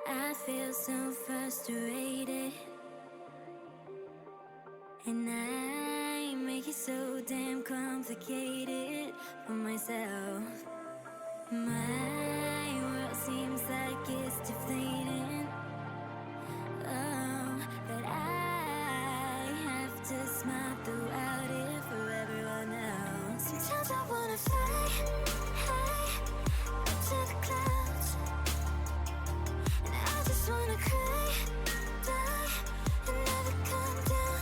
I feel so frustrated, and I make it so damn complicated for myself. My world seems like it's deflating. Oh, but I have to smile throughout it for everyone else. Sometimes I wanna fly high up to the clouds, and I just wanna cry, die, and never come down.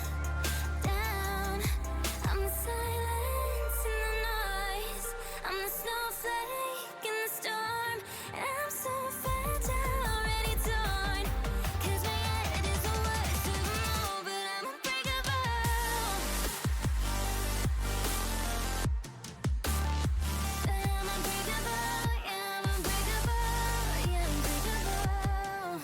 I'm the silence in the noise, I'm the snowflake in the storm, and I'm so fragile, already torn. 'Cause my head is the worst of them all, but I'm unbreakable. But I'm unbreakable, yeah, I'm unbreakable, yeah, unbreakable.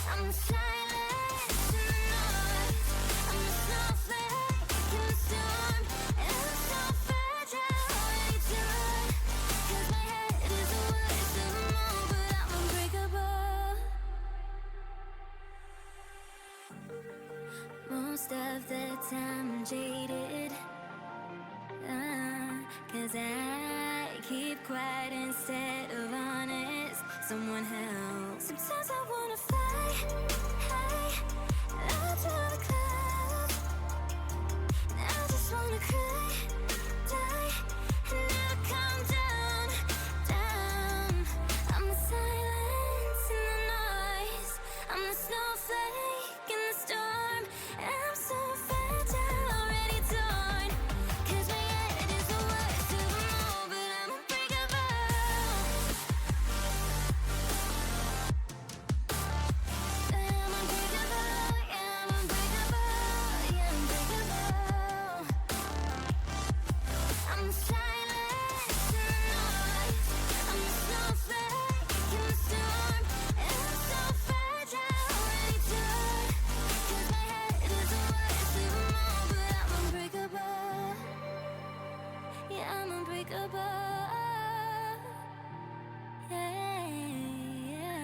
I'm the silence in the noise, I'm the snowflake in the storm, and I'm so fragile, already torn. 'Cause my head is the worst of them all, but I'm unbreakable. Most of the time I'm jaded, 'cause I keep quiet instead of honest. Someone help. Sometimes I wanna fly high up to the clouds, and I just wanna cry, die, and never come down. I'm the silence in the noise, I'm the snowflake in the storm, and I'm so fragile, already torn. 'Cause my head is the worst of them all, but I'm unbreakable. But I'm unbreakable, yeah, I'm unbreakable, yeah, unbreakable. I'm the silence in the noise, I'm the snowflake in the storm, and I'm so fragile, already torn. 'Cause my head is the worst of them all, but I'm unbreakable. Yeah, I'm unbreakable. Yeah, yeah.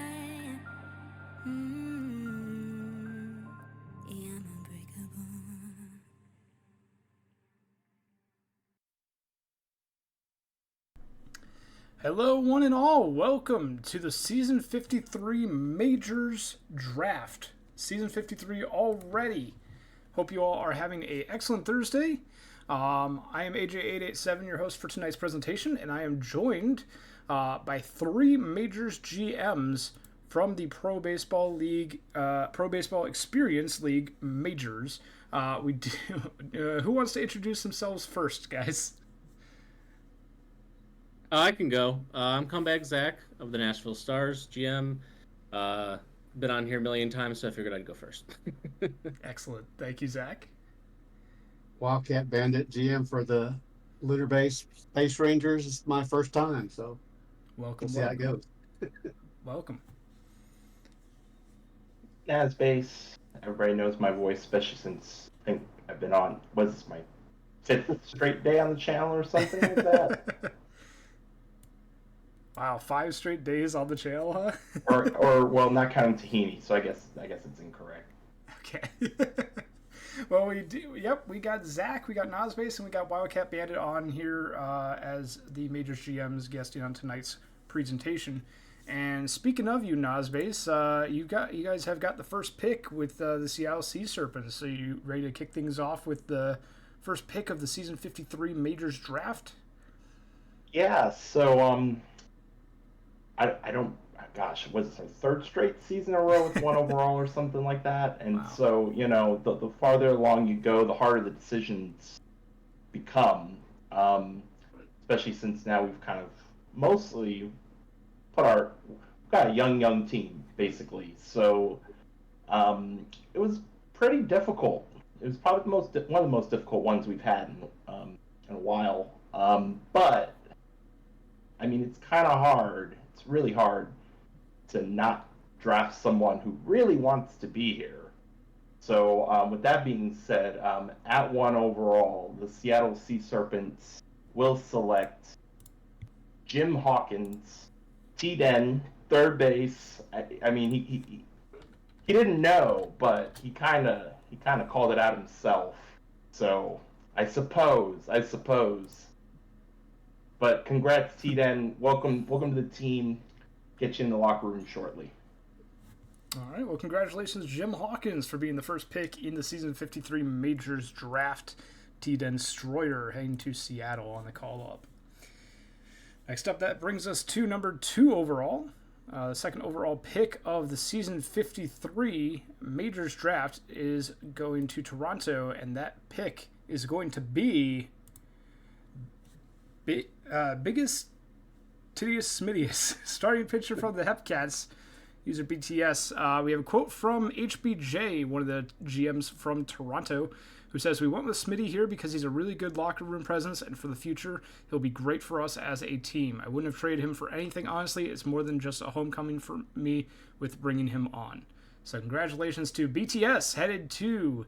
Yeah, I'm unbreakable. Hello, one and all. Welcome to the Season 53 Majors Draft. Season 53 already. Hope you all are having an excellent Thursday. I am AJ887, your host for tonight's presentation, and I am joined by three Majors GMs from the Pro Baseball League, Pro Baseball Experience League Majors. Who wants to introduce themselves first, guys? I can go. I'm Comeback Zach of the Nashville Stars, GM. Been on here a million times, so I figured I'd go first. Excellent. Thank you, Zach. Wildcat Bandit, GM for the Litter Base Space Rangers. It's my first time, so Welcome, we'll see how it welcome, goes. welcome. Nas Base. Everybody knows my voice, especially since I think I've been on, was this my fifth straight day on the channel or something like that? Wow, 5 straight days on the channel, huh? or well, not counting Tahini, so I guess it's incorrect. Okay. Well, we do. Yep, we got Zach, we got Nosbase, and we got Wildcat Bandit on here as the Majors GMs guesting on tonight's presentation. And speaking of you, Nosbase, you guys have got the first pick with the Seattle Sea Serpents. So you ready to kick things off with the first pick of the Season 53 Majors Draft? Yeah. So I don't. Gosh, was this our third straight season in a row with one overall or something like that? And Wow. so the farther along you go, the harder the decisions become. Especially since now we've kind of mostly we've got a young team basically. So it was pretty difficult. It was probably one of the most difficult ones we've had in a while. But I mean, it's kind of hard. It's really hard to not draft someone who really wants to be here. So with that being said, at 1 overall, the Seattle Sea Serpents will select Jim Hawkins, T-Den third base. I mean, he didn't know, but he kind of called it out himself. So I suppose. But congrats, Tden. Welcome to the team. Get you in the locker room shortly. All right. Well, congratulations, Jim Hawkins, for being the first pick in the Season 53 Majors draft. Tden Stroyer heading to Seattle on the call-up. Next up, that brings us to number 2 overall. The second overall pick of the Season 53 Majors draft is going to Toronto, and that pick is going to be Biggest Titius Smithius, starting pitcher from the Hepcats, user BTS. We have a quote from HBJ, one of the GMs from Toronto, who says, "We went with Smitty here because he's a really good locker room presence, and for the future, he'll be great for us as a team. I wouldn't have traded him for anything, honestly. It's more than just a homecoming for me with bringing him on." So congratulations to BTS, headed to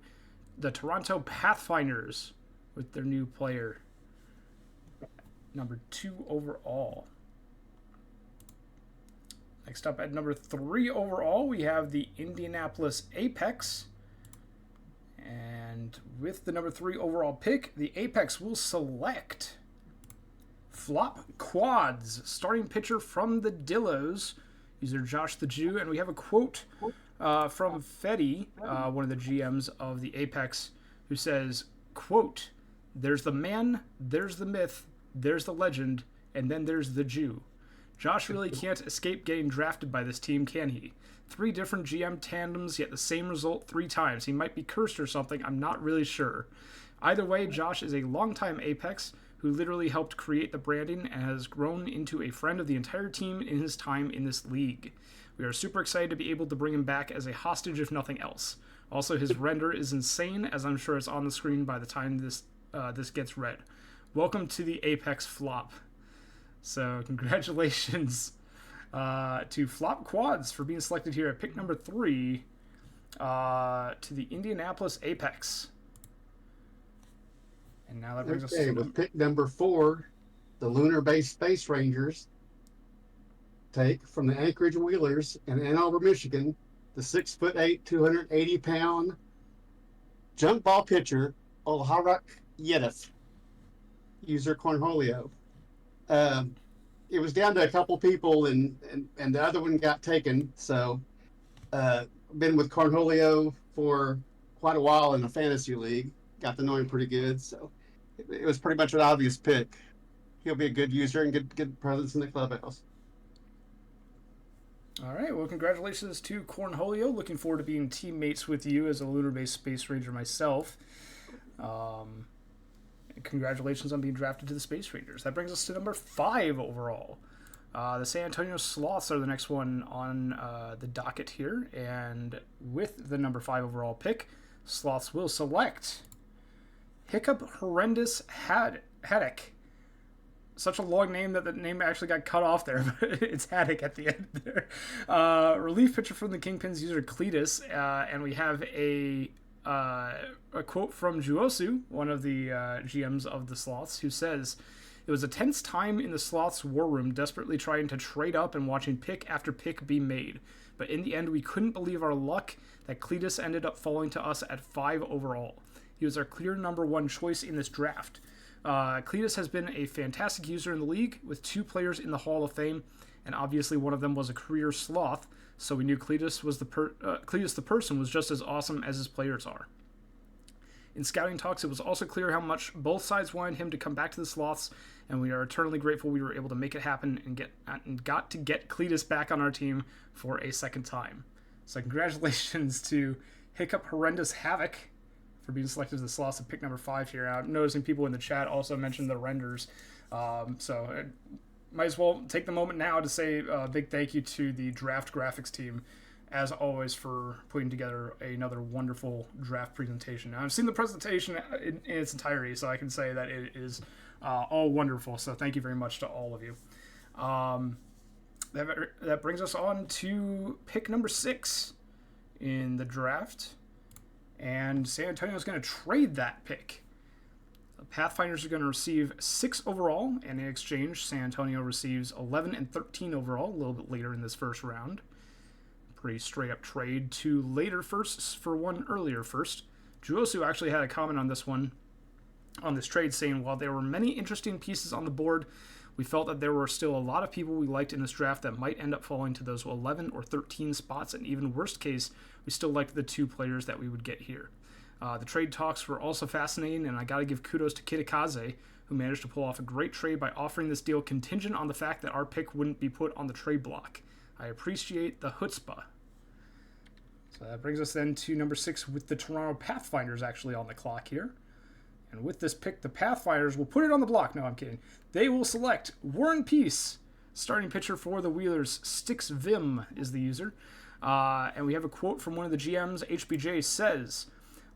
the Toronto Pathfinders with their new player. Number 2 overall. Next up at number 3 overall, we have the Indianapolis Apex. And with the number 3 overall pick, the Apex will select Flop Quads, starting pitcher from the Dillos, user Josh the Jew. And we have a quote from Fetty, one of the GMs of the Apex, who says, quote, "There's the man, there's the myth, there's the legend, and then there's the Jew. Josh really can't escape getting drafted by this team, can he? 3 different GM tandems, yet the same result 3 times. He might be cursed or something, I'm not really sure. Either way, Josh is a longtime Apex who literally helped create the branding and has grown into a friend of the entire team in his time in this league. We are super excited to be able to bring him back as a hostage if nothing else. Also, his render is insane, as I'm sure it's on the screen by the time this gets read. Welcome to the Apex Flop." So congratulations to Flop Quads for being selected here at pick number 3 to the Indianapolis Apex. And now that brings us to with pick number 4, the Lunar-based Space Rangers take from the Anchorage Wheelers in Ann Arbor, Michigan, the 6'8", 280-pound junk ball pitcher, Olharak Yedif, user Cornholio. It was down to a couple people, and the other one got taken. So, been with Cornholio for quite a while in a fantasy league. Got to know him pretty good. So, it was pretty much an obvious pick. He'll be a good user and good presence in the clubhouse. All right. Well, congratulations to Cornholio. Looking forward to being teammates with you as a Lunar-based Space Ranger myself. Congratulations on being drafted to the Space Rangers. That brings us to number 5 overall. The San Antonio Sloths are the next one on the docket here. And with the number 5 overall pick, Sloths will select Hiccup Horrendous Haddock. Such a long name that the name actually got cut off there, but it's Haddock at the end there. Relief pitcher from the Kingpins, user Cletus. And we have a quote from Juosu, one of the GMs of the Sloths, who says, "It was a tense time in the Sloths' war room, desperately trying to trade up and watching pick after pick be made. But in the end, we couldn't believe our luck that Cletus ended up falling to us at 5 overall. He was our clear number 1 choice in this draft. Cletus has been a fantastic user in the league, with 2 players in the Hall of Fame, and obviously one of them was a career Sloth, so we knew Cletus the person was just as awesome as his players are. In scouting talks, it was also clear how much both sides wanted him to come back to the Sloths, and we are eternally grateful we were able to make it happen and got to get Cletus back on our team for a second time." So congratulations to Hiccup Horrendous Havoc for being selected as the Sloths at pick number 5 here. I'm noticing people in the chat also mentioned the renders, so I might as well take the moment now to say a big thank you to the draft graphics team, as always, for putting together another wonderful draft presentation. Now, I've seen the presentation in its entirety, so I can say that it is all wonderful. So thank you very much to all of you. That brings us on to pick number 6 in the draft. And San Antonio is going to trade that pick. Pathfinders are going to receive 6 overall, and in exchange, San Antonio receives 11 and 13 overall a little bit later in this first round. Pretty straight up trade. 2 later firsts for 1 earlier first. Juosu actually had a comment on this one, on this trade, saying, while there were many interesting pieces on the board, we felt that there were still a lot of people we liked in this draft that might end up falling to those 11 or 13 spots, and even worst case, we still liked the 2 players that we would get here. The trade talks were also fascinating, and I got to give kudos to Kitakaze, who managed to pull off a great trade by offering this deal contingent on the fact that our pick wouldn't be put on the trade block. I appreciate the chutzpah. So that brings us then to number 6 with the Toronto Pathfinders actually on the clock here. And with this pick, the Pathfinders will put it on the block. No, I'm kidding. They will select War and Peace, starting pitcher for the Wheelers. Stix Vim is the user. And we have a quote from one of the GMs. HBJ says,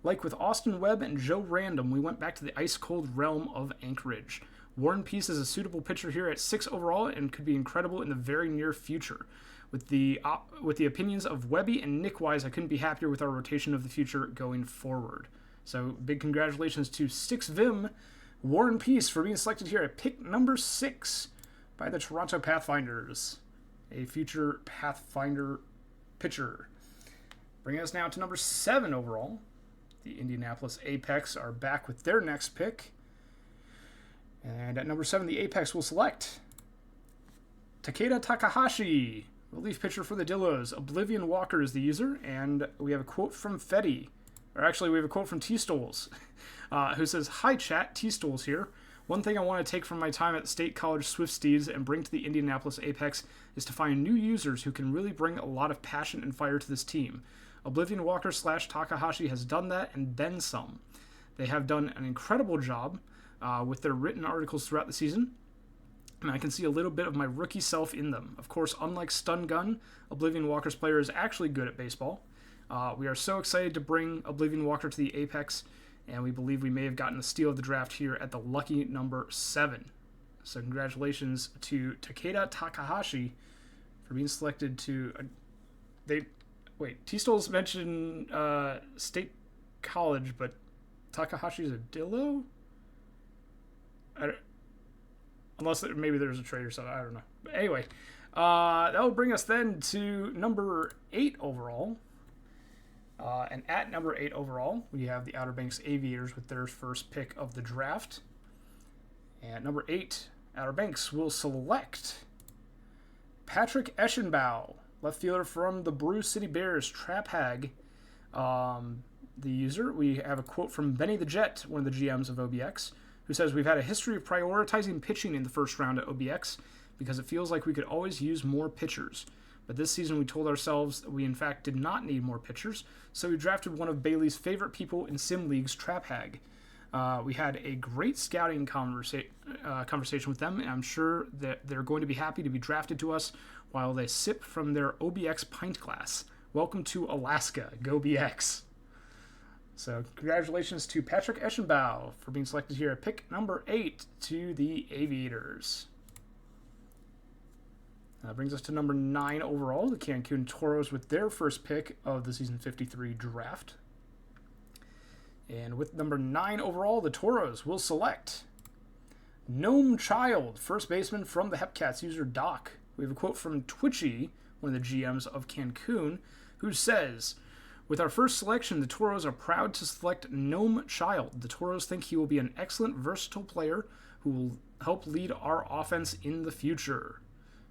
like with Austin Webb and Joe Random, we went back to the ice-cold realm of Anchorage. War and Peace is a suitable pitcher here at 6 overall and could be incredible in the very near future. With the opinions of Webby and Nick Wise, I couldn't be happier with our rotation of the future going forward. So big congratulations to Stix Vim, War and Peace, for being selected here at pick number 6 by the Toronto Pathfinders, a future Pathfinder pitcher. Bringing us now to number 7 overall. The Indianapolis Apex are back with their next pick. And at number 7, the Apex will select Takeda Takahashi, relief pitcher for the Dillos. Oblivion Walker is the user, and we have a quote from Fetty. Or actually, we have a quote from T-Stoles, who says, "Hi chat, T-Stoles here. One thing I want to take from my time at State College Swifties and bring to the Indianapolis Apex is to find new users who can really bring a lot of passion and fire to this team. Oblivion Walker / Takahashi has done that and then some. They have done an incredible job with their written articles throughout the season, and I can see a little bit of my rookie self in them. Of course, unlike Stun Gun, Oblivion Walker's player is actually good at baseball. We are so excited to bring Oblivion Walker to the Apex, and we believe we may have gotten the steal of the draft here at the lucky number 7. So congratulations to Takeda Takahashi for being selected to... T-Stoles mentioned State College, but Takahashi's a Dillo? Unless maybe there's a trade or something, I don't know. But anyway, that will bring us then to number 8 overall. And at number 8 overall, we have the Outer Banks Aviators with their first pick of the draft. And at number 8, Outer Banks will select Patrick Eschenbaugh, left fielder from the Brew City Bears, Trap Hag, the user. We have a quote from Benny the Jet, one of the GMs of OBX, who says, "We've had a history of prioritizing pitching in the first round at OBX because it feels like we could always use more pitchers. But this season we told ourselves that we in fact did not need more pitchers, so we drafted one of Bailey's favorite people in Sim League's Trap Hag. We had a great scouting conversation with them, and I'm sure that they're going to be happy to be drafted to us while they sip from their OBX pint glass. Welcome to Alaska. Go BX." So congratulations to Patrick Eschenbaugh for being selected here at pick number 8 to the Aviators. That brings us to number 9 overall, the Cancun Toros with their first pick of the Season 53 draft. And with number 9 overall, the Toros will select Gnome Child, first baseman from the Hepcats user Doc. We have a quote from Twitchy, one of the GMs of Cancun, who says, "With our first selection, the Toros are proud to select Gnome Child. The Toros think he will be an excellent, versatile player who will help lead our offense in the future."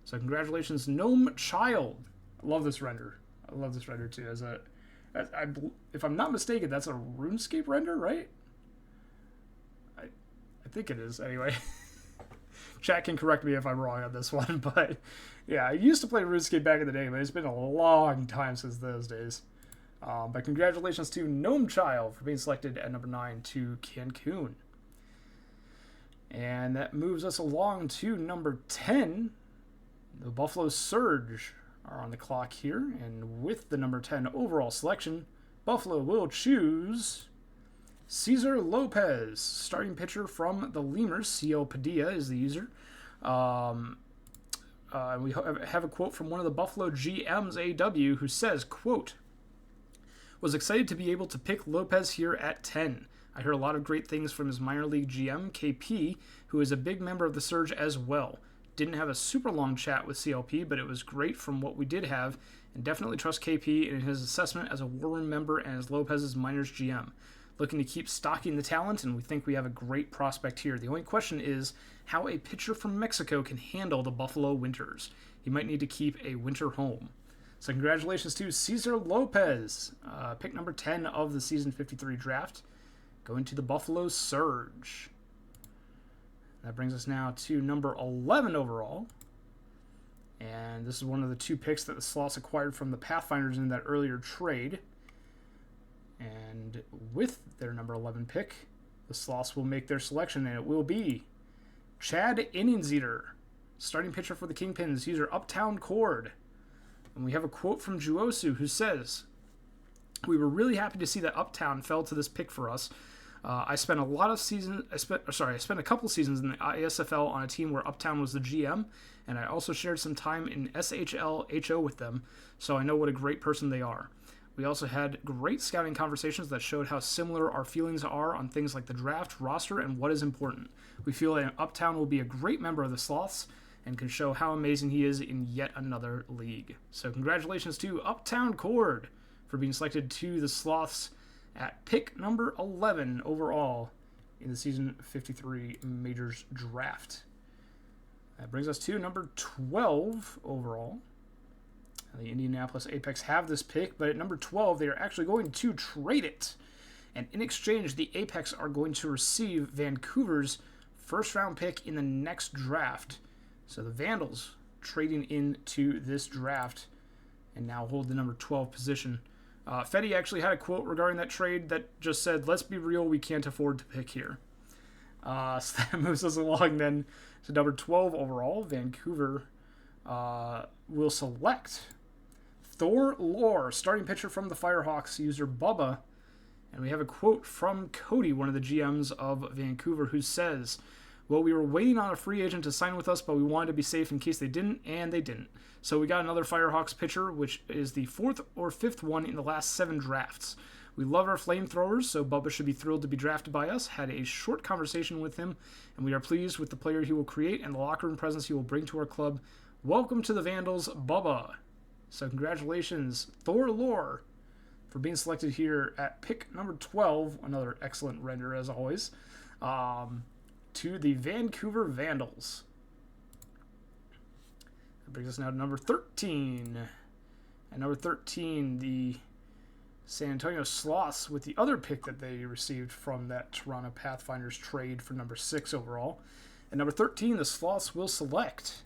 So congratulations, Gnome Child. I love this render. I love this render too. If I'm not mistaken, that's a RuneScape render, right? I think it is, anyway. Chat can correct me if I'm wrong on this one, but yeah, I used to play RuneScape back in the day, but it's been a long time since those days. But congratulations to Gnome Child for being selected at number 9 to Cancun. And that moves us along to number 10. The Buffalo Surge are on the clock here, and with the number 10 overall selection, Buffalo will choose Cesar Lopez, starting pitcher from the Lemurs. CL Padilla is the user. We have a quote from one of the Buffalo GMs, AW, who says, quote, "Was excited to be able to pick Lopez here at 10. I heard a lot of great things from his minor league GM, KP, who is a big member of the Surge as well. Didn't have a super long chat with CLP, but it was great from what we did have, and definitely trust KP in his assessment as a War Room member and as Lopez's minors GM. Looking to keep stocking the talent, and we think we have a great prospect here. The only question is how a pitcher from Mexico can handle the Buffalo winters. He might need to keep a winter home. So congratulations to Cesar Lopez, pick number 10 of the Season 53 draft, going to the Buffalo Surge. That brings us now to number 11 overall. And this is one of the 2 picks that the Sloths acquired from the Pathfinders in that earlier trade. And with their number 11 pick, the Sloths will make their selection, and it will be Chad Inningseater, starting pitcher for the Kingpins, user Uptown Cord. And we have a quote from Juosu, who says, "We were really happy to see that Uptown fell to this pick for us. I spent a couple seasons in the ISFL on a team where Uptown was the GM, and I also shared some time in SHL HO with them, so I know what a great person they are. We also had great scouting conversations that showed how similar our feelings are on things like the draft, roster, and what is important. We feel that Uptown will be a great member of the Sloths and can show how amazing he is in yet another league." So congratulations to Uptown Cord for being selected to the Sloths at pick number 11 overall in the Season 53 Majors draft. That brings us to number 12 overall. The Indianapolis Apex have this pick, but at number 12, they are actually going to trade it. And in exchange, the Apex are going to receive Vancouver's first-round pick in the next draft. So the Vandals trading into this draft and now hold the number 12 position. Fetty actually had a quote regarding that trade that just said, "Let's be real, we can't afford to pick here." So that moves us along then to number 12 overall. Vancouver will select Thor Lore, starting pitcher from the Firehawks, user Bubba. And we have a quote from Cody, one of the GMs of Vancouver, who says, "Well, we were waiting on a free agent to sign with us, but we wanted to be safe in case they didn't, and they didn't. So we got another Firehawks pitcher, which is the 4th or 5th one in the last 7 drafts. We love our flamethrowers, so Bubba should be thrilled to be drafted by us. Had a short conversation with him, and we are pleased with the player he will create and the locker room presence he will bring to our club. Welcome to the Vandals, Bubba." So congratulations, Thor Lore, for being selected here at pick number 12. Another excellent render, as always, to the Vancouver Vandals. That brings us now to number 13. At number 13, the San Antonio Sloths with the other pick that they received from that Toronto Pathfinders trade for number 6 overall. At number 13, the Sloths will select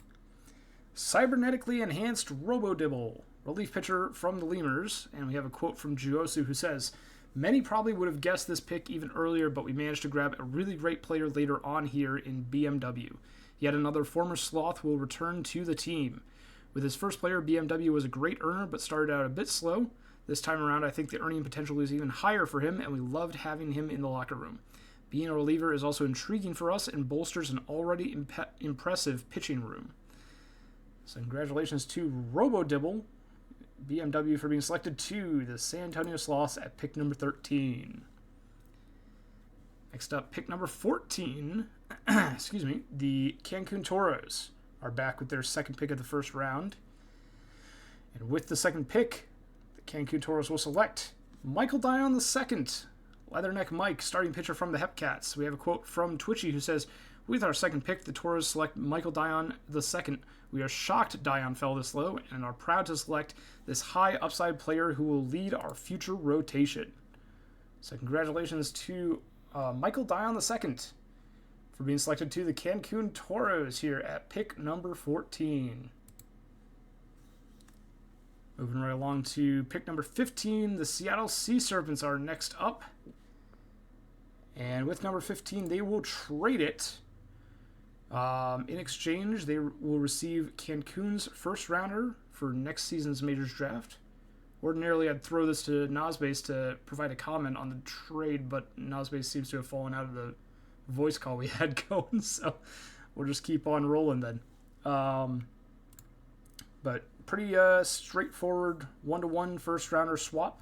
Cybernetically Enhanced Robodibble, relief pitcher from the Lemurs. And we have a quote from Juosu, who says, "Many probably would have guessed this pick even earlier, but we managed to grab a really great player later on here in BMW. Yet another former Sloth will return to the team. With his first player, BMW was a great earner, but started out a bit slow. This time around, I think the earning potential is even higher for him, and we loved having him in the locker room. Being a reliever is also intriguing for us and bolsters an already impressive pitching room." So congratulations to Robodibble, BMW, for being selected to the San Antonio Sloths at pick number 13. Next up, pick number 14, the Cancun Toros are back with their second pick of the first round. And with the second pick, the Cancun Toros will select Michael Dion II, Leatherneck Mike, starting pitcher from the Hepcats. We have a quote from Twitchy, who says, "With our second pick, the Toros select Michael Dion II. We are shocked Dion fell this low and are proud to select this high upside player who will lead our future rotation." So congratulations to Michael Dion II for being selected to the Cancun Toros here at pick number 14. Moving right along to pick number 15, the Seattle Sea Serpents are next up. And with number 15, they will trade it. In exchange, they will receive Cancun's first rounder for next season's Majors draft. Ordinarily, I'd throw this to Nosbase to provide a comment on the trade, but Nosbase seems to have fallen out of the voice call we had going, so we'll just keep on rolling then. But pretty straightforward 1-to-1 first rounder swap.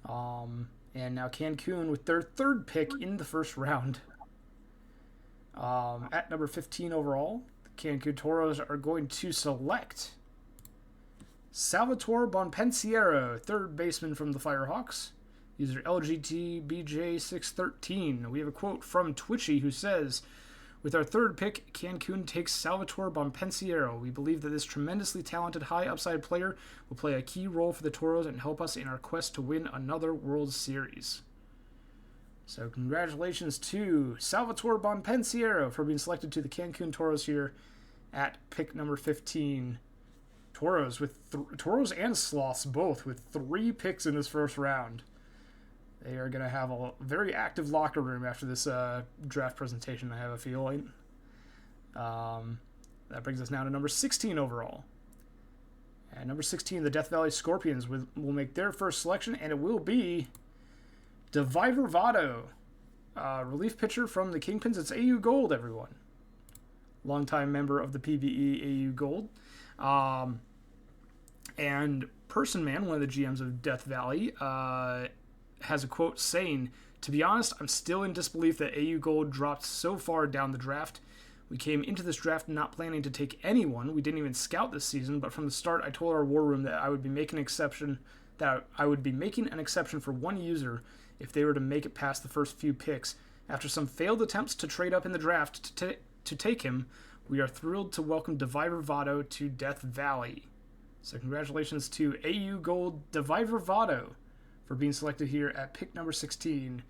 And And now Cancun with their third pick in the first round. At number 15 overall, the Cancun Toros are going to select Salvatore Bonpensiero, third baseman from the Firehawks. User LGTBJ613. We have a quote from Twitchy who says, "With our third pick, Cancun takes Salvatore Bonpensiero. We believe that this tremendously talented, high-upside player will play a key role for the Toros and help us in our quest to win another World Series." So congratulations to Salvatore Bonpensiero for being selected to the Cancun Toros here at pick number 15. Toros Toros and Sloths both with 3 picks in this first round. They are going to have a very active locker room after this draft presentation, I have a feeling. That brings us now to number 16 overall. At number 16, the Death Valley Scorpions will make their first selection, and it will be Deviver Votto, relief pitcher from the Kingpins. It's AU Gold, everyone. Longtime member of the PBE AU Gold. And Person Man, one of the GMs of Death Valley, has a quote saying, "To be honest, I'm still in disbelief that AU Gold dropped so far down the draft. We came into this draft not planning to take anyone. We didn't even scout this season, but from the start I told our war room that I would be making an exception for one user if they were to make it past the first few picks. After some failed attempts to trade up in the draft to take him, we are thrilled to welcome Deviver Votto to Death Valley." So congratulations to AU Gold Deviver Votto for being selected here at pick number 16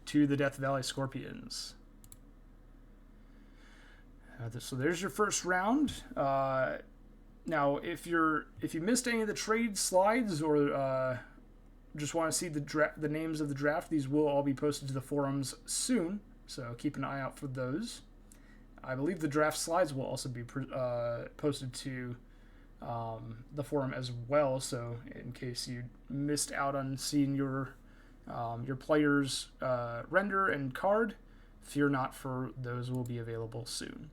to the Death Valley Scorpions. So there's your first round. Now, if you missed any of the trade slides or just want to see the names of the draft, these will all be posted to the forums soon, so keep an eye out for those. I believe the draft slides will also be posted to the forum as well, so in case you missed out on seeing your player's render and card, fear not, for those will be available soon.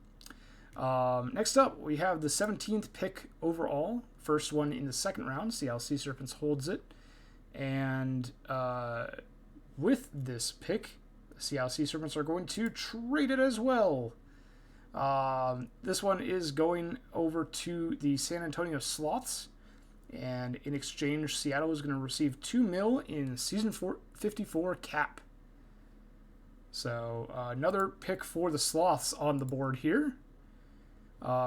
Next up, we have the 17th pick overall, first one in the second round. See how Sea Serpents holds it. And with this pick, Seattle Sea Serpents are going to trade it as well. This one is going over to the San Antonio Sloths, and in exchange, Seattle is going to receive $2 million in Season 54 cap. So another pick for the Sloths on the board here.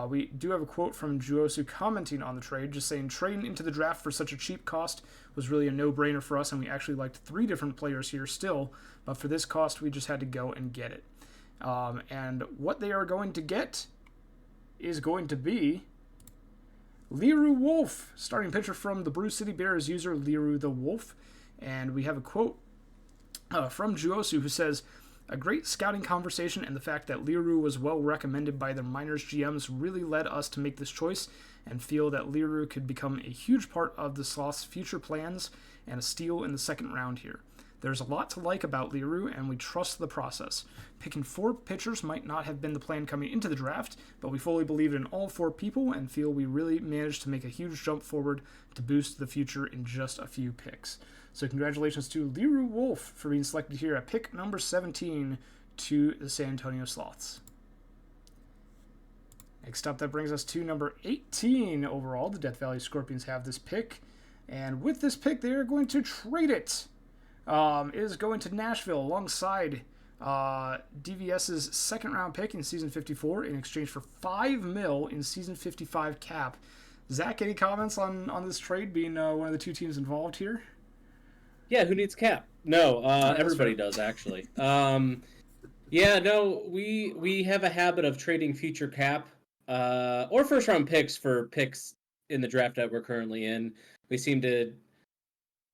We do have a quote from Juosu commenting on the trade, just saying, "Trading into the draft for such a cheap cost was really a no-brainer for us, and we actually liked 3 different players here still, but for this cost, we just had to go and get it." And what they are going to get is going to be Liru Wolf, starting pitcher from the Brew City Bears, user Liru the Wolf. And we have a quote from Juosu who says, "A great scouting conversation, and the fact that Liru was well recommended by the minors GMs really led us to make this choice and feel that Liru could become a huge part of the Sloth's future plans and a steal in the second round here. There's a lot to like about Liru, and we trust the process. Picking 4 pitchers might not have been the plan coming into the draft, but we fully believe in all 4 people and feel we really managed to make a huge jump forward to boost the future in just a few picks." So congratulations to Liru Wolf for being selected here at pick number 17 to the San Antonio Sloths. Next up, that brings us to number 18 overall. The Death Valley Scorpions have this pick, and with this pick, they are going to trade it. It is going to Nashville alongside DVS's second round pick in Season 54 in exchange for $5 million in Season 55 cap. Zach, any comments on this trade being one of the 2 teams involved here? Yeah, who needs cap? No, everybody does, actually. Yeah, no, we have a habit of trading future cap or first round picks for picks in the draft that we're currently in. We seem to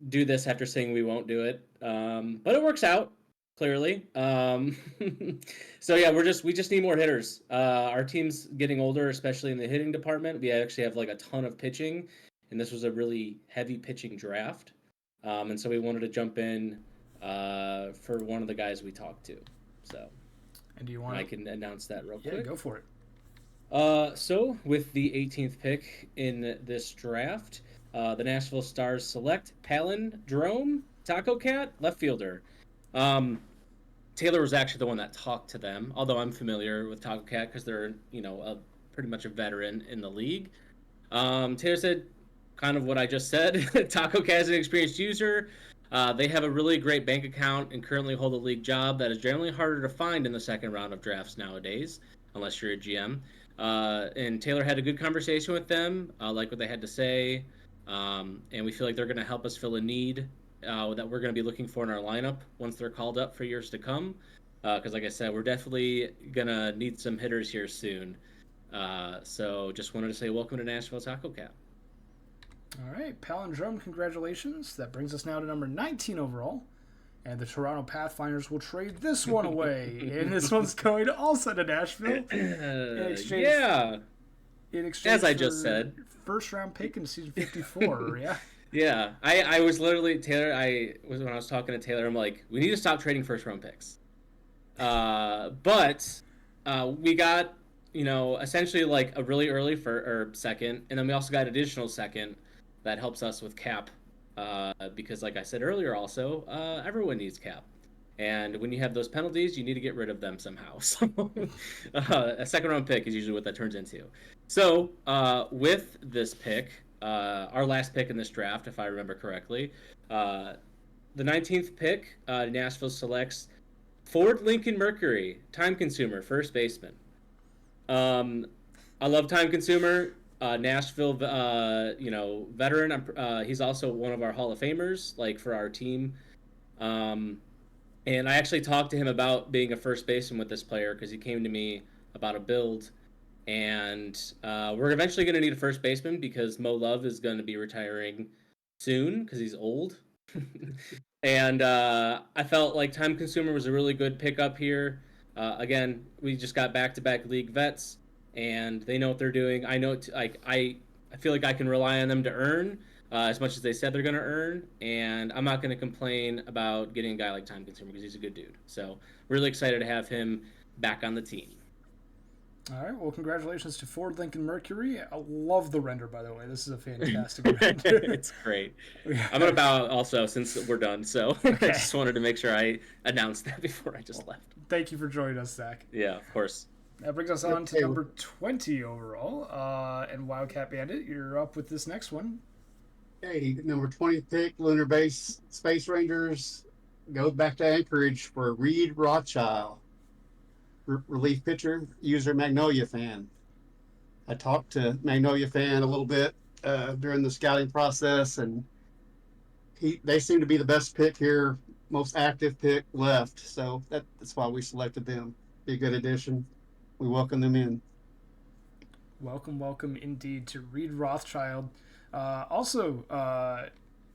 do this after saying we won't do it, but it works out clearly. So yeah, we just need more hitters. Our team's getting older, especially in the hitting department. We actually have like a ton of pitching, and this was a really heavy pitching draft. And so we wanted to jump in for one of the guys we talked to. So, and do you want? I can announce that real quick. Yeah, go for it. So with the 18th pick in this draft, the Nashville Stars select Palindrome Taco Cat left fielder. Taylor was actually the one that talked to them, although I'm familiar with Taco Cat because they're, pretty much a veteran in the league. Taylor said kind of what I just said. Taco Cat is an experienced user. They have a really great bank account and currently hold a league job that is generally harder to find in the second round of drafts nowadays, unless you're a GM. And Taylor had a good conversation with them, like what they had to say, and we feel like they're going to help us fill a need that we're going to be looking for in our lineup once they're called up for years to come. Because, like I said, we're definitely going to need some hitters here soon. So just wanted to say welcome to Nashville Taco Cat. All right, Palindrome, congratulations. That brings us now to number 19 overall. And the Toronto Pathfinders will trade this one away. And this one's going also to Nashville. In exchange, as I just said. First round pick in season 54, yeah? Yeah. I was literally, Taylor, when I was talking to Taylor, I'm like, we need to stop trading first round picks. But we got, essentially like a really early second. And then we also got an additional second that helps us with cap. Because like I said earlier also, everyone needs cap. And when you have those penalties, you need to get rid of them somehow. So a second round pick is usually what that turns into. So with this pick, our last pick in this draft, if I remember correctly, the 19th pick, Nashville selects Ford Lincoln Mercury, time consumer, first baseman. I love time consumer. Nashville, veteran. He's also one of our Hall of Famers, like for our team. And I actually talked to him about being a first baseman with this player because he came to me about a build. And we're eventually going to need a first baseman because Mo Love is going to be retiring soon because he's old. And I felt like time consumer was a really good pickup here. Again, we just got back-to-back league vets. And they know what they're doing. I know, I feel like I can rely on them to earn as much as they said they're going to earn. And I'm not going to complain about getting a guy like Time Consumer because he's a good dude. So really excited to have him back on the team. All right. Well, congratulations to Ford Lincoln Mercury. I love the render, by the way. This is a fantastic render. It's great. I'm going to bow also since we're done. So Okay. I just wanted to make sure I announced that before I just left. Thank you for joining us, Zach. Yeah, of course. That brings us on to number 20 overall. And Wildcat Bandit, you're up with this next one. Okay, number 20 pick, Lunar Base Space Rangers, goes back to Anchorage for Reed Rothschild. Relief pitcher, user Magnolia Fan. I talked to Magnolia Fan a little bit during the scouting process, and they seem to be the best pick here, most active pick left. So that's why we selected them. Be a good addition. We welcome them in. Welcome indeed to Reed Rothschild. Also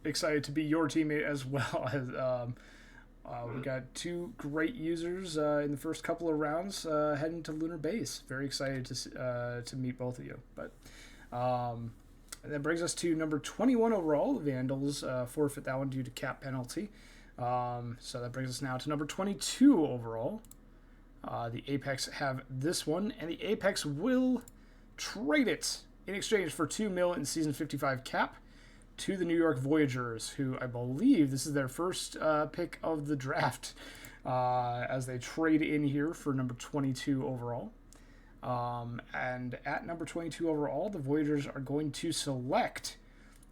excited to be your teammate as well. As we got two great users in the first couple of rounds heading to Lunar Base. Very excited to meet both of you. But that brings us to number 21 overall. The Vandals forfeit that one due to cap penalty. So that brings us now to number 22 overall. The Apex have this one, and the Apex will trade it in exchange for $2 million in season 55 cap to the New York Voyagers, who I believe this is their first pick of the draft as they trade in here for number 22 overall. And at number 22 overall, the Voyagers are going to select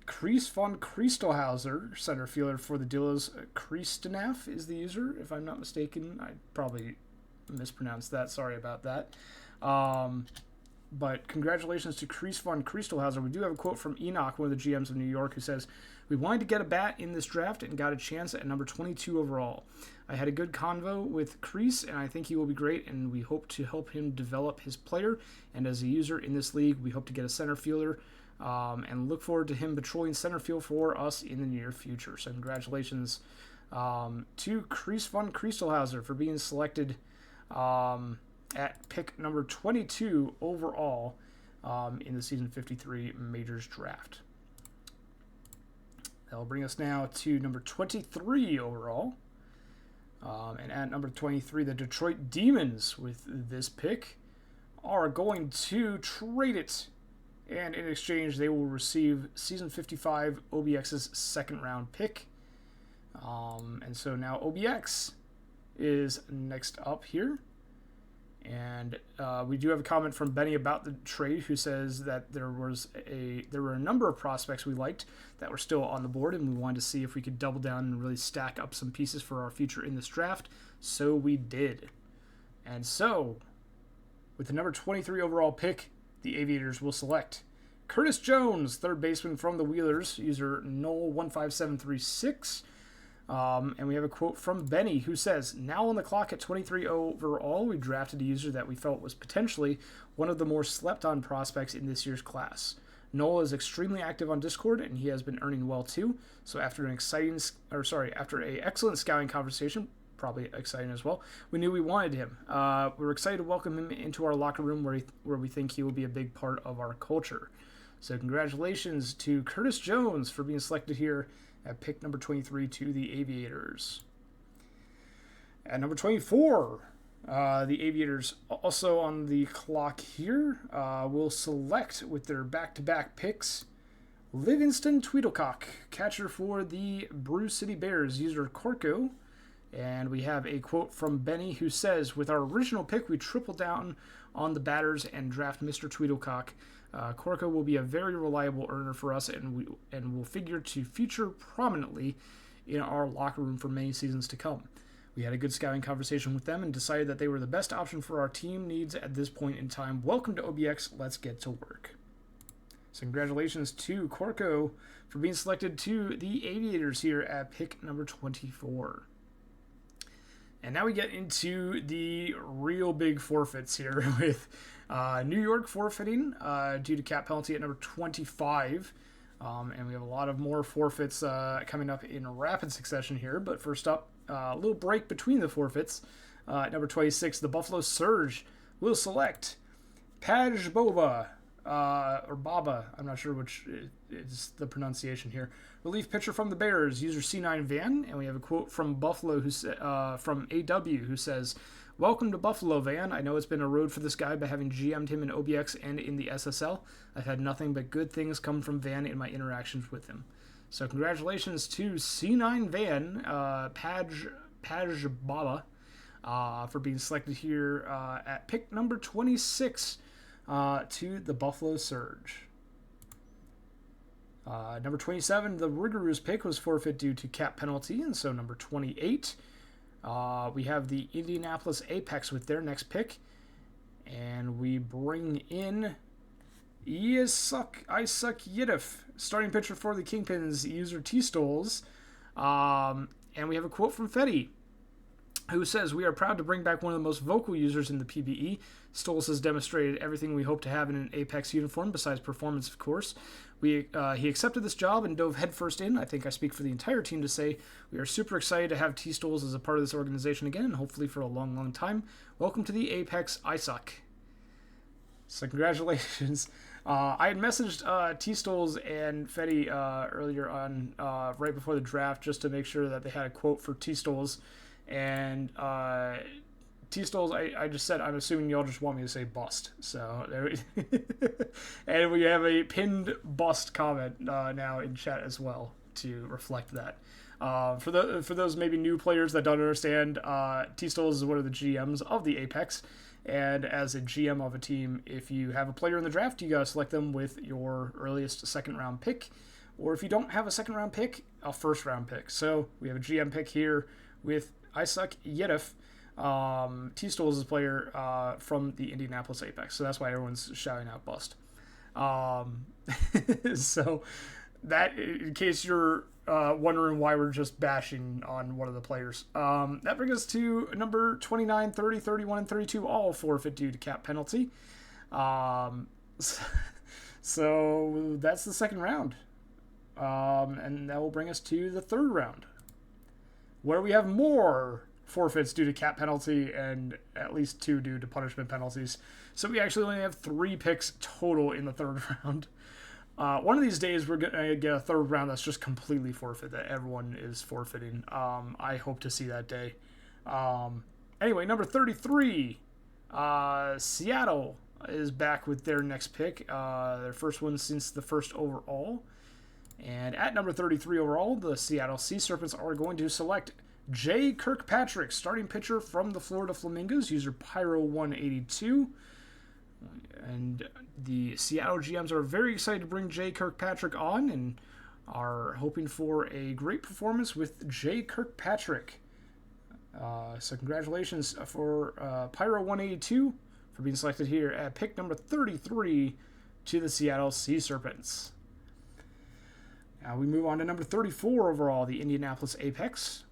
Kreis von Christelhauser, center fielder for the Dillos. Kristenaf is the user, if I'm not mistaken. I probably mispronounced that. Sorry about that. But congratulations to Kreis von Christelhauser. We do have a quote from Enoch, one of the GMs of New York, who says, "We wanted to get a bat in this draft and got a chance at number 22 overall. I had a good convo with Kreis, and I think he will be great, and we hope to help him develop his player. And as a user in this league, we hope to get a center fielder and look forward to him patrolling center field for us in the near future." So congratulations to Kreis von Christelhauser for being selected at pick number 22 overall in the season 53 Majors draft. That'll bring us now to number 23 overall. And at number 23, the Detroit Demons, with this pick, are going to trade it and in exchange, they will receive Season 55 OBX's second round pick. And so now OBX is next up here. And we do have a comment from Benny about the trade, who says that there were a number of prospects we liked that were still on the board, and we wanted to see if we could double down and really stack up some pieces for our future in this draft. So we did. And so, with the number 23 overall pick, the Aviators will select Curtis Jones, third baseman from the Wheelers, user Noel15736. And we have a quote from Benny, who says, "Now on the clock at 23 overall, we drafted a user that we felt was potentially one of the more slept-on prospects in this year's class. Noel is extremely active on Discord, and he has been earning well too. So after an excellent scouting conversation, probably exciting as well, we knew we wanted him. We're excited to welcome him into our locker room, where we think he will be a big part of our culture. So congratulations to Curtis Jones for being selected here at pick number 23 to the Aviators. At number 24, the Aviators, also on the clock here, will select with their back-to-back picks Livingston Tweedlecock, catcher for the Brew City Bears, user Corco. And we have a quote from Benny, who says, "With our original pick, we tripled down on the batters and draft Mr. Tweedlecock. Corco will be a very reliable earner for us, and will figure to feature prominently in our locker room for many seasons to come. We had a good scouting conversation with them and decided that they were the best option for our team needs at this point in time. Welcome to OBX. Let's get to work." So congratulations to Corco for being selected to the Aviators here at pick number 24. And now we get into the real big forfeits here with New York forfeiting due to cap penalty at number 25. And we have a lot of more forfeits coming up in rapid succession here. But first up, a little break between the forfeits. At number 26, the Buffalo Surge will select Paj Boba, or Baba, I'm not sure which is the pronunciation here. Relief pitcher from the Bears, user C9 Van, and we have a quote from Buffalo, from AW, who says, "Welcome to Buffalo, Van. I know it's been a road for this guy, but having GM'd him in OBX and in the SSL, I've had nothing but good things come from Van in my interactions with him." So congratulations to C9 Van, Paj Baba, for being selected here at pick number 26 to the Buffalo Surge. Number 27, the Rigorous pick was forfeit due to cap penalty, and so number 28, we have the Indianapolis Apex with their next pick, and we bring in Isaac Yidif, starting pitcher for the Kingpins, user T-Stoles, and we have a quote from Fetty, who says, "We are proud to bring back one of the most vocal users in the PBE. Stoles has demonstrated everything we hope to have in an Apex uniform, besides performance, of course. He accepted this job and dove headfirst in. I think I speak for the entire team to say we are super excited to have T-Stoles as a part of this organization again, and hopefully for a long, long time. Welcome to the Apex, Isaac." So congratulations. I had messaged T-Stoles and Fetty earlier on, right before the draft, just to make sure that they had a quote for T-Stoles. And T-Stoles, I just said, I'm assuming y'all just want me to say bust. So, and we have a pinned bust comment now in chat as well to reflect that. For those maybe new players that don't understand, T-Stoles is one of the GMs of the Apex. And as a GM of a team, if you have a player in the draft, you got to select them with your earliest second-round pick. Or if you don't have a second-round pick, a first-round pick. So we have a GM pick here with Isaac Yedif. T-Stoles is a player from the Indianapolis Apex, so that's why everyone's shouting out bust. So that, in case you're wondering why we're just bashing on one of the players. That brings us to number 29, 30, 31, and 32, all forfeit due to cap penalty. So that's the second round. And that will bring us to the third round, where we have more forfeits due to cap penalty and at least 2 due to punishment penalties. So we actually only have 3 picks total in the third round. One of these days, we're going to get a third round that's just completely forfeit, that everyone is forfeiting. I hope to see that day. Anyway, number 33, Seattle, is back with their next pick, their first one since the first overall. And at number 33 overall, the Seattle Sea Serpents are going to select Jay Kirkpatrick, starting pitcher from the Florida Flamingos, user Pyro182. And the Seattle GMs are very excited to bring Jay Kirkpatrick on and are hoping for a great performance with Jay Kirkpatrick. So congratulations for Pyro182 for being selected here at pick number 33 to the Seattle Sea Serpents. Now we move on to number 34 overall, the Indianapolis Apex.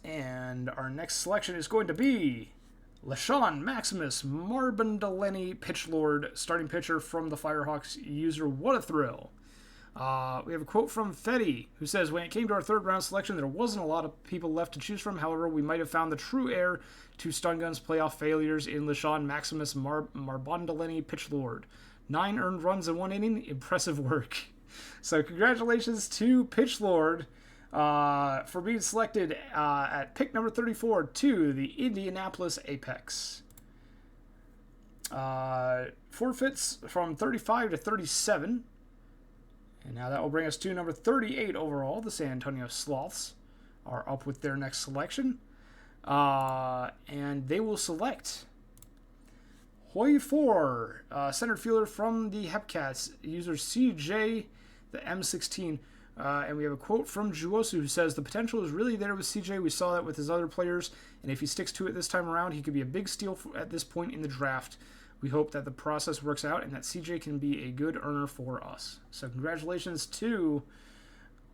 And our next selection is going to be LaShawn Maximus Marbandoleni, Pitch Lord, starting pitcher from the Firehawks, user What a Thrill. We have a quote from Fetty, who says, when it came to our third round selection, there wasn't a lot of people left to choose from. However, we might have found the true heir to Stun Gun's playoff failures in LaShawn Maximus Marbandoleni, Pitch Lord. 9 earned runs in 1 inning. Impressive work. So congratulations to Pitch Lord for being selected at pick number 34 to the Indianapolis Apex. Forfeits from 35 to 37. And now that will bring us to number 38 overall. The San Antonio Sloths are up with their next selection. And they will select Hoi 4, center fielder from the Hepcats, user CJ, the M16. And we have a quote from Juosu, who says, the potential is really there with CJ. We saw that with his other players. And if he sticks to it this time around, he could be a big steal at this point in the draft. We hope that the process works out and that CJ can be a good earner for us. So congratulations to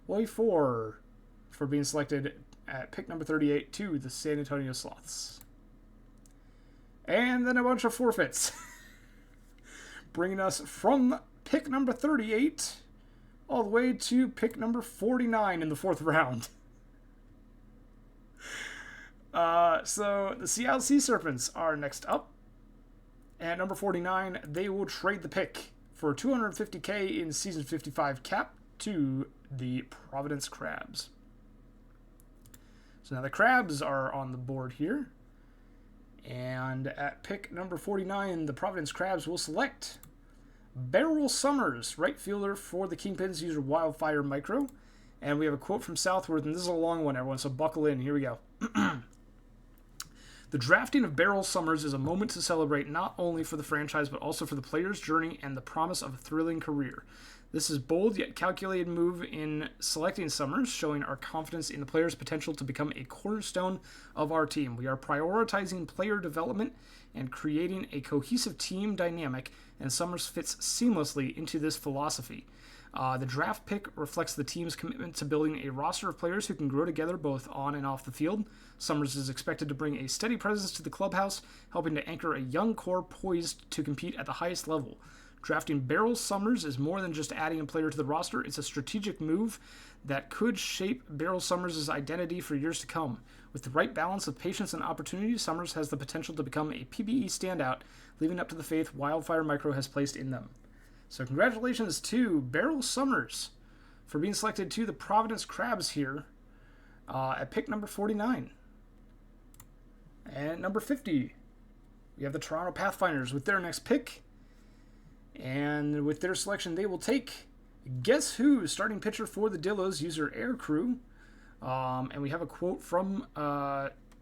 Hoi 4 for being selected at pick number 38 to the San Antonio Sloths. And then a bunch of forfeits. Bringing us from pick number 38 all the way to pick number 49 in the 4th round. So the Seattle Sea Serpents are next up. At number 49, they will trade the pick for $250K in Season 55 cap to the Providence Crabs. So now the Crabs are on the board here. And at pick number 49, the Providence Crabs will select Beryl Summers, right fielder for the Kingpins, user Wildfire Micro. And we have a quote from Southworth, and this is a long one, everyone, so buckle in. Here we go. The drafting of Beryl Summers is a moment to celebrate not only for the franchise but also for the player's journey and the promise of a thrilling career. This is bold yet calculated move in selecting Summers, showing our confidence in the player's potential to become a cornerstone of our team. We are prioritizing player development and creating a cohesive team dynamic, and Summers fits seamlessly into this philosophy. The draft pick reflects the team's commitment to building a roster of players who can grow together both on and off the field. Summers is expected to bring a steady presence to the clubhouse, helping to anchor a young core poised to compete at the highest level. Drafting Beryl Summers is more than just adding a player to the roster. It's a strategic move that could shape Beryl Summers' identity for years to come. With the right balance of patience and opportunity, Summers has the potential to become a PBE standout, living up to the faith Wildfire Micro has placed in them. So congratulations to Beryl Summers for being selected to the Providence Crabs here at pick number 49. And at number 50, we have the Toronto Pathfinders with their next pick. And with their selection, they will take Guess Who, starting pitcher for the Dillos, user Air Crew. And we have a quote from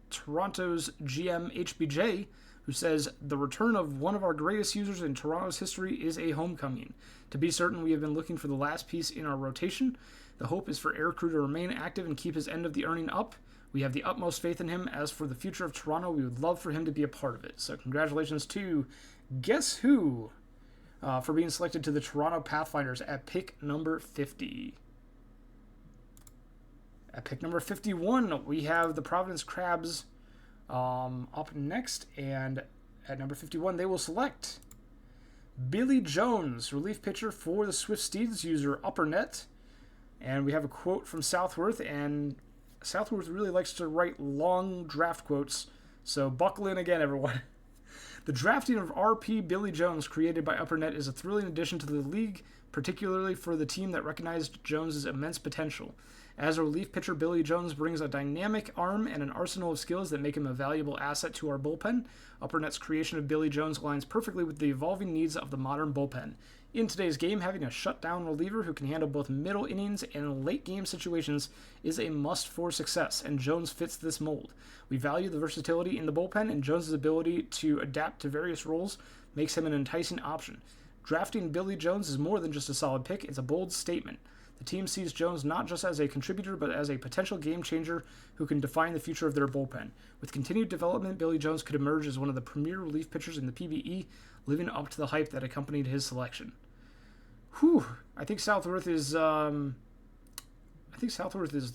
Toronto's GM HBJ, who says, the return of one of our greatest users in Toronto's history is a homecoming. To be certain, we have been looking for the last piece in our rotation. The hope is for Aircrew to remain active and keep his end of the earning up. We have the utmost faith in him. As for the future of Toronto, we would love for him to be a part of it. So congratulations to Guess Who for being selected to the Toronto Pathfinders at pick number 50. At pick number 51, we have the Providence Crabs up next, and at number 51, they will select Billy Jones, relief pitcher for the Swift Steeds, user Upper Net. And we have a quote from Southworth, and Southworth really likes to write long draft quotes, so buckle in again, everyone. The drafting of RP Billy Jones, created by UpperNet, is a thrilling addition to the league, particularly for the team that recognized Jones' immense potential. As a relief pitcher, Billy Jones brings a dynamic arm and an arsenal of skills that make him a valuable asset to our bullpen. UpperNet's creation of Billy Jones aligns perfectly with the evolving needs of the modern bullpen. In today's game, having a shutdown reliever who can handle both middle innings and late game situations is a must for success, and Jones fits this mold. We value the versatility in the bullpen, and Jones' ability to adapt to various roles makes him an enticing option. Drafting Billy Jones is more than just a solid pick, it's a bold statement. The team sees Jones not just as a contributor, but as a potential game changer who can define the future of their bullpen. With continued development, Billy Jones could emerge as one of the premier relief pitchers in the PBE, living up to the hype that accompanied his selection. Whew! I think Southworth is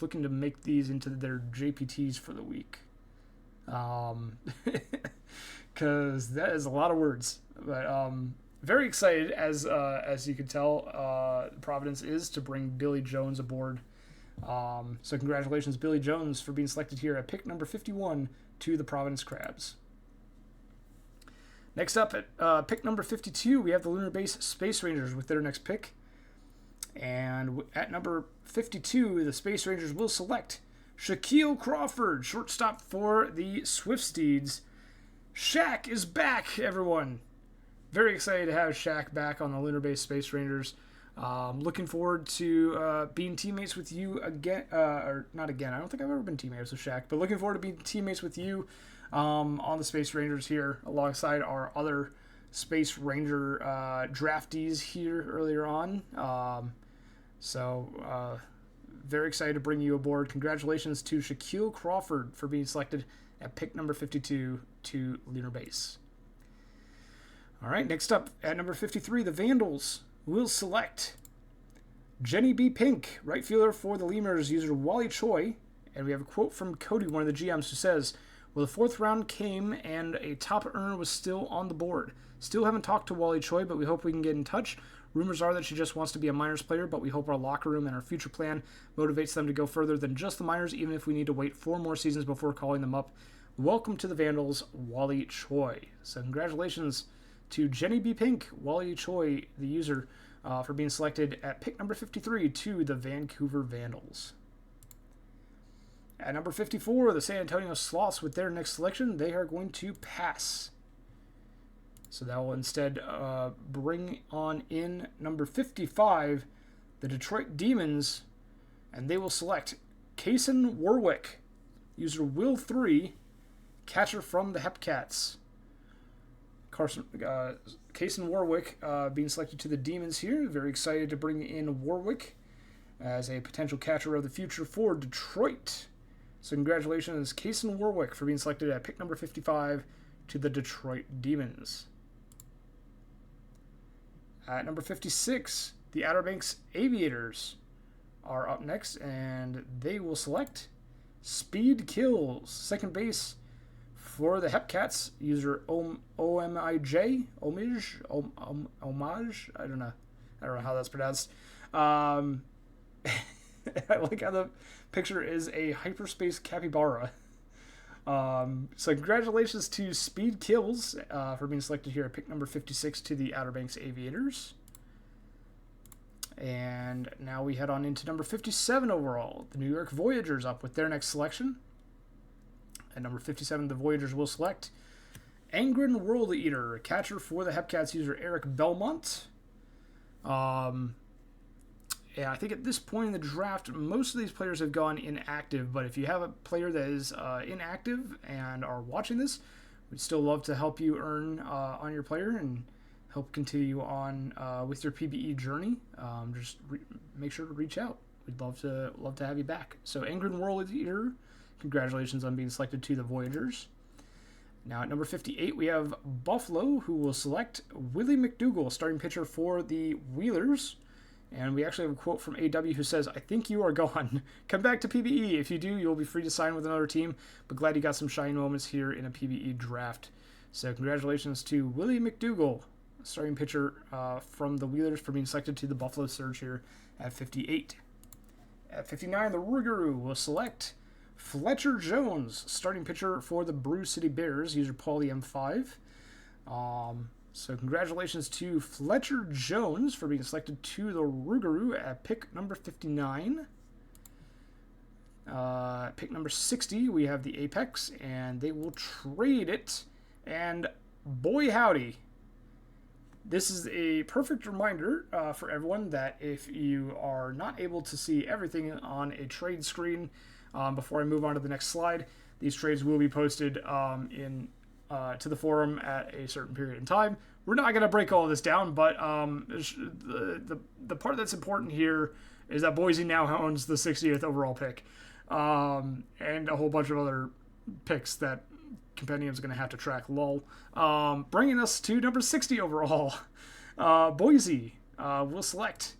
looking to make these into their JPTs for the week. Because that is a lot of words. But very excited, as you can tell, Providence is to bring Billy Jones aboard. So congratulations, Billy Jones, for being selected here at pick number 51 to the Providence Crabs. Next up at pick number 52, we have the Lunar Base Space Rangers with their next pick. And at number 52, the Space Rangers will select Shaquille Crawford, shortstop for the Swiftsteeds. Shaq is back, everyone. Very excited to have Shaq back on the Lunar Base Space Rangers. Looking forward to being teammates with you again. Or not again. I don't think I've ever been teammates with Shaq. But looking forward to being teammates with you on the Space Rangers here alongside our other Space Ranger draftees here earlier on. So very excited to bring you aboard. Congratulations to Shaquille Crawford for being selected at pick number 52 to Lunar Base. All right, next up at number 53, the Vandals will select Jenny B. Pink, right fielder for the Lemurs, user Wally Choi. And we have a quote from Cody, one of the GMs, who says, well, the fourth round came and a top earner was still on the board. Still haven't talked to Wally Choi, but we hope we can get in touch. Rumors are that she just wants to be a minors player, but we hope our locker room and our future plan motivates them to go further than just the minors, even if we need to wait 4 more seasons before calling them up. Welcome to the Vandals, Wally Choi. So congratulations to Jenny B. Pink, Wally Choi, the user, for being selected at pick number 53 to the Vancouver Vandals. At number 54, the San Antonio Sloths, with their next selection, they are going to pass. So that will instead bring on in number 55, the Detroit Demons, and they will select Kaysen Warwick, user Will3, catcher from the Hepcats. Kaysen Warwick being selected to the Demons here. Very excited to bring in Warwick as a potential catcher of the future for Detroit. So congratulations, Kaysen Warwick, for being selected at pick number 55 to the Detroit Demons. At number 56, the Outer Banks Aviators are up next, and they will select Speed Kills, second base for the Hepcats, user Omij, Homage, I don't know how that's pronounced. I like how the picture is a hyperspace capybara. So congratulations to Speed Kills for being selected here at pick number 56 to the Outer Banks Aviators. And now we head on into number 57 overall. The New York Voyagers up with their next selection. At number 57, the Voyagers will select Angren World Eater, catcher for the Hepcats, user Eric Belmont. Yeah, I think at this point in the draft, most of these players have gone inactive, but if you have a player that is inactive and are watching this, we'd still love to help you earn on your player and help continue on with your PBE journey. Make sure to reach out. We'd love to have you back. So Angren World Eater, congratulations on being selected to the Voyagers. Now at number 58, we have Buffalo, who will select Willie McDougall, starting pitcher for the Wheelers. And we actually have a quote from AW who says, I think you are gone. Come back to PBE. If you do, you'll be free to sign with another team. But glad you got some shining moments here in a PBE draft. So congratulations to Willie McDougall, starting pitcher from the Wheelers, for being selected to the Buffalo Surge here at 58. At 59, the Rougarou will select Fletcher Jones, starting pitcher for the Brew City Bears, user Paulie M5. So congratulations to Fletcher Jones for being selected to the Rougarou at pick number 59. Pick number 60, we have the Apex, and they will trade it. And boy howdy, this is a perfect reminder for everyone that if you are not able to see everything on a trade screen, before I move on to the next slide, these trades will be posted to the forum at a certain period in time. We're not going to break all of this down, but the part that's important here is that Boise now owns the 60th overall pick, and a whole bunch of other picks that Compendium's going to have to track, lol. Bringing us to number 60 overall. Boise will select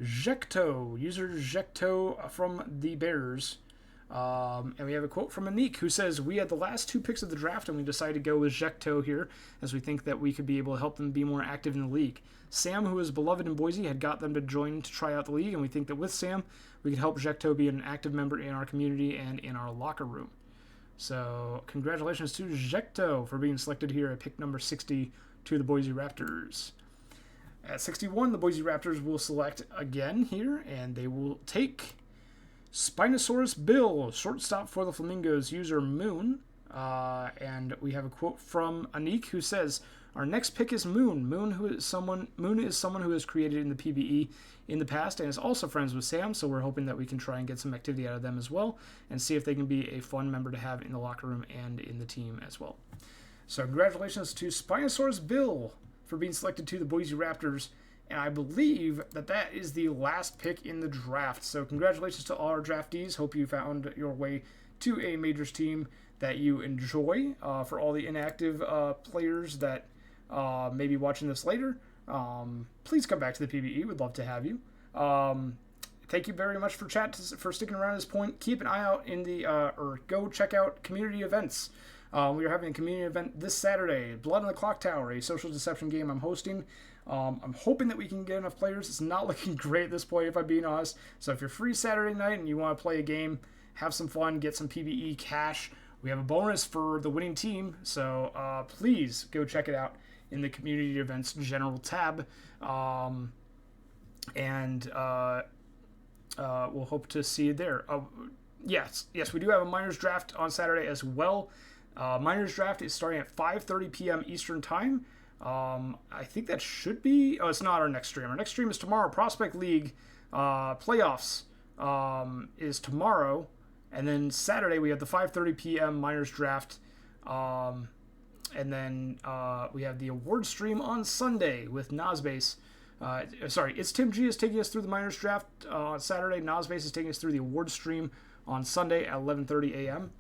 Jecto, user Jecto from the Bears. And we have a quote from Anik, who says, "We had the last 2 picks of the draft and we decided to go with Jecto here as we think that we could be able to help them be more active in the league. Sam, who is beloved in Boise, had got them to join to try out the league, and we think that with Sam, we could help Jecto be an active member in our community and in our locker room." So congratulations to Jecto for being selected here at pick number 60 to the Boise Raptors. At 61, the Boise Raptors will select again here, and they will take Spinosaurus Bill, shortstop for the Flamingos, user Moon. And we have a quote from Anik, who says, "Our next pick is Moon. Moon is someone who has created in the PBE in the past and is also friends with Sam, so we're hoping that we can try and get some activity out of them as well and see if they can be a fun member to have in the locker room and in the team as well." So congratulations to Spinosaurus Bill for being selected to the Boise Raptors. And I believe that that is the last pick in the draft. So congratulations to all our draftees. Hope you found your way to a Majors team that you enjoy. For all the inactive players that may be watching this later, please come back to the PBE. We'd love to have you. Thank you very much for sticking around at this point. Keep an eye out in the or go check out community events. We are having a community event this Saturday, Blood on the Clock Tower, a social deception game I'm hosting. I'm hoping that we can get enough players. It's not looking great at this point, if I'm being honest. So if you're free Saturday night and you want to play a game, have some fun, get some PBE cash, we have a bonus for the winning team. So please go check it out in the community events general tab. We'll hope to see you there. Yes, we do have a minors draft on Saturday as well. Minors draft is starting at 5:30 p.m. Eastern Time. I think that should be... Oh, it's not our next stream. Our next stream is tomorrow. Prospect League playoffs is tomorrow. And then Saturday we have the 5:30 p.m. minors draft. And then we have the award stream on Sunday with Nosbase. It's Tim G is taking us through the minors draft on Saturday. Nosbase is taking us through the award stream on Sunday at 11:30 a.m.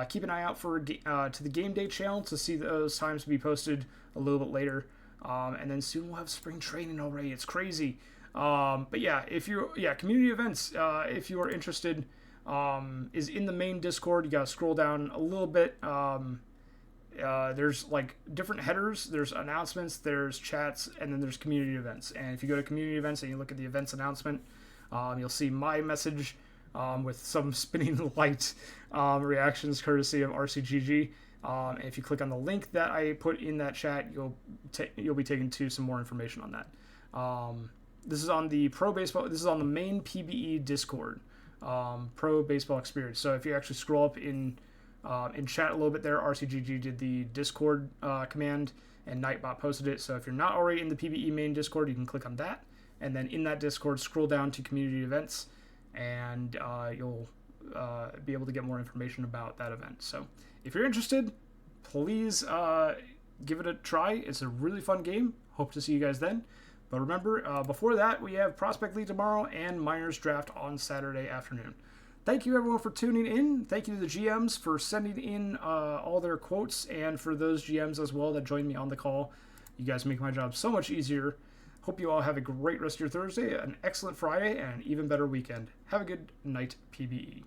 Keep an eye out for to the game day channel to see those times be posted a little bit later. And then soon we'll have spring training already. It's crazy. But yeah, community events, if you are interested, is in the main Discord. You gotta scroll down a little bit. There's like different headers, there's announcements, there's chats, and then there's community events. And if you go to community events and you look at the events announcement, you'll see my message with some spinning light reactions courtesy of RCGG. And if you click on the link that I put in that chat, you'll be taken to some more information on that. This is on the Pro Baseball. This is on the main PBE Discord, Pro Baseball Experience. So if you actually scroll up in chat a little bit there, RCGG did the Discord command, and Nightbot posted it. So if you're not already in the PBE main Discord, you can click on that, and then in that Discord, scroll down to community events, and you'll be able to get more information about that event. So if you're interested, please give it a try. It's a really fun game. Hope to see you guys then. But remember, before that, we have Prospect League tomorrow and Miners Draft on Saturday afternoon. Thank you, everyone, for tuning in. Thank you to the GMs for sending in all their quotes, and for those GMs as well that joined me on the call. You guys make my job so much easier. Hope you all have a great rest of your Thursday, an excellent Friday, and an even better weekend. Have a good night, PBE.